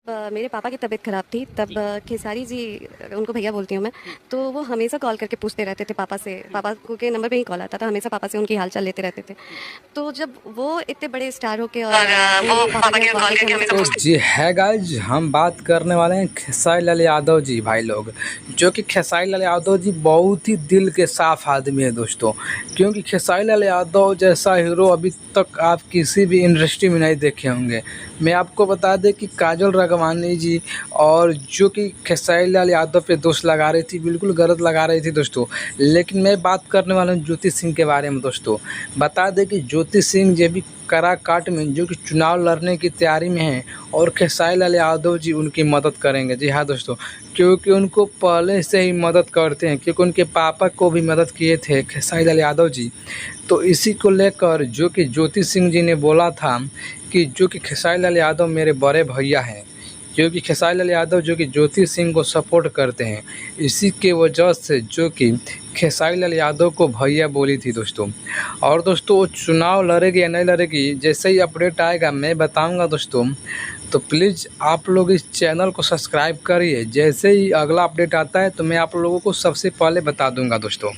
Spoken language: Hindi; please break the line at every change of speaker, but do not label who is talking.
मेरे पापा की तबीयत ख़राब थी तब खेसारी जी उनको भैया बोलती हूँ मैं। तो वो हमेशा कॉल करके पूछते रहते थे पापा से, पापा को के नंबर पे ही कॉल आता था, हमेशा पापा से उनकी हाल-चाल लेते रहते थे। तो जब वो इतने बड़े स्टार होके और वो पापा के यहाँ कॉल करके हमेशा
तो
पूछते।
जी है गाइज, हम बात करने वाले हैं खेसारी लाल यादव जी भाई लोग। जो कि खेसारी लाल यादव जी बहुत ही दिल के साफ आदमी है दोस्तों। क्योंकि खेसारी लाल यादव जैसा हीरो अभी तक आप किसी भी इंडस्ट्री में नहीं देखे होंगे। मैं आपको बता दें कि काजल राघवानी जी और जो कि खेसारी लाल यादव पे दोष लगा रही थी, बिल्कुल गलत लगा रही थी दोस्तों। लेकिन मैं बात करने वाला हूँ ज्योति सिंह के बारे में दोस्तों। बता दें कि ज्योति सिंह जी भी काराकाट में जो कि चुनाव लड़ने की तैयारी में हैं और खेसारी लाल यादव जी उनकी मदद करेंगे। जी हाँ दोस्तों, क्योंकि उनको पहले से ही मदद करते हैं, क्योंकि उनके पापा को भी मदद किए थे खेसारी लाल यादव जी। तो इसी को लेकर जो कि ज्योति सिंह जी ने बोला था कि जो कि खेसारी लाल यादव मेरे बड़े भैया हैं, क्योंकि खेसारी लाल यादव जो कि ज्योति सिंह को सपोर्ट करते हैं। इसी के वजह से जो कि खेसारी लाल यादव को भैया बोली थी दोस्तों। और दोस्तों वो चुनाव लड़ेगी या नहीं लड़ेगी, जैसे ही अपडेट आएगा मैं बताऊंगा दोस्तों। तो प्लीज़ आप लोग इस चैनल को सब्सक्राइब करिए, जैसे ही अगला अपडेट आता है तो मैं आप लोगों को सबसे पहले बता दूंगा दोस्तों।